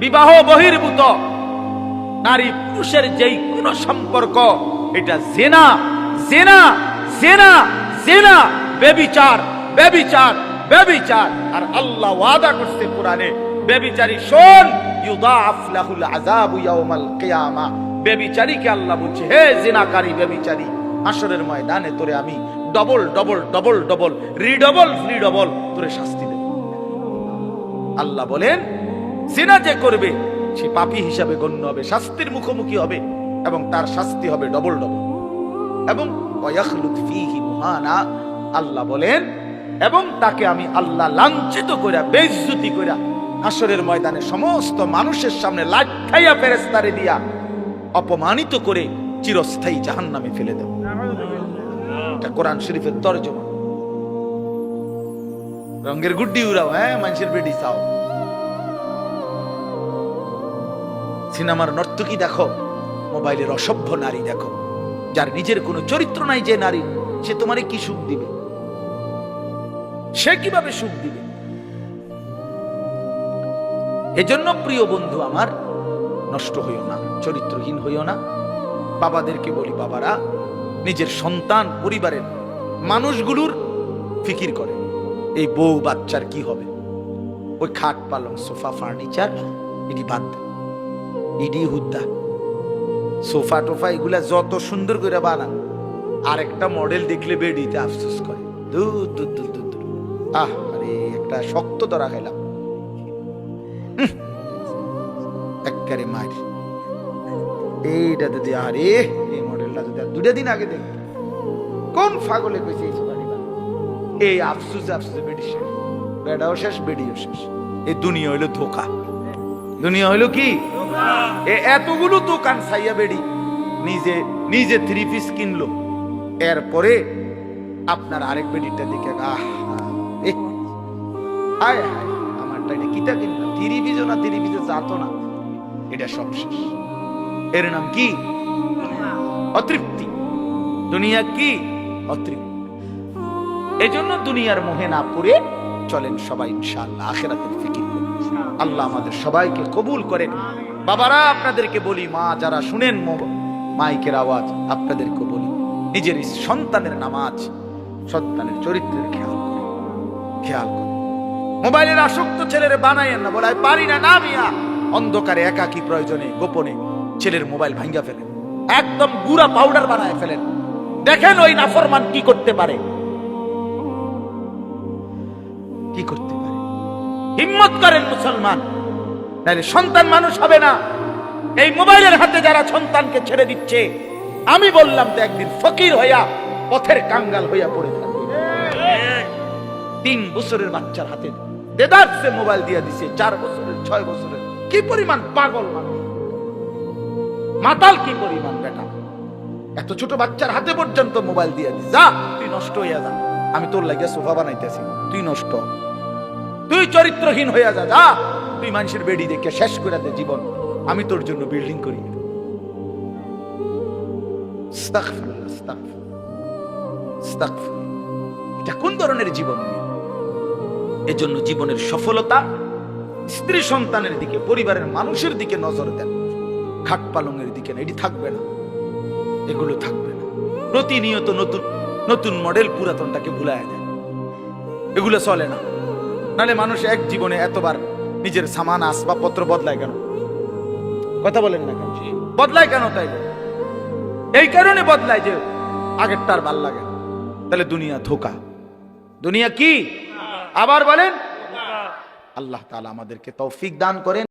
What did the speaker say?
বিবাহ বহির্ভূত নারী পুরুষের যেই কোন সম্পর্ক এটা জিনা, জিনা, জিনা, জিনা, ব্যভিচার, ব্যভিচার, ব্যভিচার। আর আল্লাহ ওয়াদা করছে কোরআনে, ব্যভিচারী শোন, ইউদাআফ লাহুল আযাবু ইয়াউমাল কিয়ামাহ। ব্যভিচারীকে আল্লাহ বলছে, হে জিনাকারী ব্যভিচারী, হাসরের ময়দানে তোরে আমি ডবল ডবল ডবল ডবল রিডবল রিডবল তোরে শাস্তি দেব। আল্লাহ বলেন, জিনা যে করবে সে পাপী হিসাবে গণ্য হবে, শাস্তির মুখোমুখি হবে, এবং তার শাস্তি হবে ডবল ডবল। এবং ওয়ায়াখলুদ ফীহি মুহানা, আল্লাহ বলেন, এবং তাকে আমি আল্লাহ লাঞ্ছিত কইরা, বেইজ্জতি কইরা হাসরের ময়দানে সমস্ত মানুষের সামনে লাঠাইয়া ফেরেশতারে দিয়া অপমানিত করে চিরস্থায়ী জাহান্নামে ফেলে দেব। এটা কোরআন শরীফের তরজমা। রঙের গুড্ডি উড়াও, হ্যাঁ, মানুষের বেডি চাও। সিনেমার নর্তকী দেখো, মোবাইলের অসভ্য নারী দেখো, যার নিজের কোনো চরিত্র নাই, যে নারী, সে তোমারে কি সুখ দিবে? সে কিভাবে সুখ দিবে? এজন্য প্রিয় বন্ধু আমার, নষ্ট হইও না, চরিত্রহীন হইও না। বাবাদেরকে বলি, বাবারা নিজের সন্তান, পরিবারের মানুষগুলোর ফিকির করে, এই বউ বাচ্চার কি হবে, ওই খাট পালং সোফা ফার্নিচার এটি বাদ দেন, ইডি হুদ্দা সোফা টোফা এগুলা যত সুন্দর করে বানান, আর একটা মডেল দেখলে বেডিতে আফসোস করে, দূর দূর দূর দূর দূর, আহ আরে একটা শক্ত ধরা খেলাম একবারে মার। এইটা যদি, আরে এই মডেলটা যদি দুটা দিন আগে দেখ, কোন ফাগলে কইছে এই সোফাটি বানান? এই আফসোস আফসোস, বেডি শেষ, বেডাও শেষ, বেডিও শেষ। এই দুনিয়া হইলো ধোকা, দুনিয়া হইলো কি? এতগুলো দোকান ছাইয়া বেডি নিজে নিজে 3 পিস কিনলো, এরপরে আপনার আরেক বেডিটা দেখে আয় হায় আমারটা এটা কিটা কিনলাম, 3 পিসও না, 3 পিসে যাতো না, এটা সব শেষ। এর নাম কি? অতৃপ্তি। দুনিয়া কি? অতৃপ্তি। এজন্য দুনিয়ার মোহে না পড়ে চলেন সবাই ইনশাআল্লাহ আখিরাতের ফিকির করি। আল্লাহ আমাদের সবাইকে কবুল করেন। বাবারা আপনাদেরকে বলি, মা যারা শুনেন মাইকের আওয়াজ, আপনাদেরকে বলি, নিজের সন্তানের নামাজ, সন্তানের চরিত্রের খেয়াল করে, খেয়াল করে। মোবাইলের আসক্ত ছেলের বানাইয়েন না, বলে পারি না, না মিয়া, অন্ধকারে একাকী প্রয়োজনে গোপনে ছেলের মোবাইল ভাঙ্গা ফেলেন, একদম গুড়া পাউডার বানায় ফেলেন, দেখেন ওই নাফরমান কি করতে পারে, কি করতে পারে। হিম্মত করেন মুসলমান, নাহলে সন্তান মানুষ হবে না। এই মোবাইলের হাতে যারা সন্তানকে ছেড়ে দিচ্ছে, আমি বললাম তো একদিন ফকির হইয়া পথের কাঙ্গাল হইয়া পড়ে থাকবে। 3 বছরের বাচ্চার হাতে দেদারসে মোবাইল দিয়ে দিছে, 4 বছরের, 6 বছরের। কি পরিমাণ পাগল মানুষ, মাতাল কি পরিমাণ বেটা, এত ছোট বাচ্চার হাতে পর্যন্ত মোবাইল দিয়ে দিস, যা তুই নষ্ট হইয়া যা, আমি তোর লাগিয়া সোফা বানাইতেছি, তুই নষ্ট, তুই চরিত্রহীন হইয়া যা, যা তুই মানুষের বেডি দেখে শেষ করে দে জীবন, আমি তোর জন্য বিল্ডিং করি। আস্তাগফিরুল্লাহ, আস্তাগফিরুল্লাহ, আস্তাগফিরুল্লাহ। এটা কোন ধরনের জীবন? এজন্য জীবনের সফলতা স্ত্রী সন্তানের দিকে, পরিবারের মানুষের দিকে নজর দেন, খাট পালঙের দিকে না, এটি থাকবে না, এগুলো থাকবে না। প্রতিনিয়ত নতুন নতুন মডেল পুরাতনটাকে ভুলায় দেয়, এগুলো চলে না। নালে মানুষ এক জীবনে এতবার নিজের সামান আসবাবপত্র বদলায় কেন? কথা বলেন না কেন? বদলায় কেন? তাই এই কারণে বদলায় যে আগেরটার ভাল লাগে। তাহলে দুনিয়া ধোকা, দুনিয়া কি? আবার বলেন, আল্লাহ তাআলা আমাদেরকে তৌফিক দান করেন।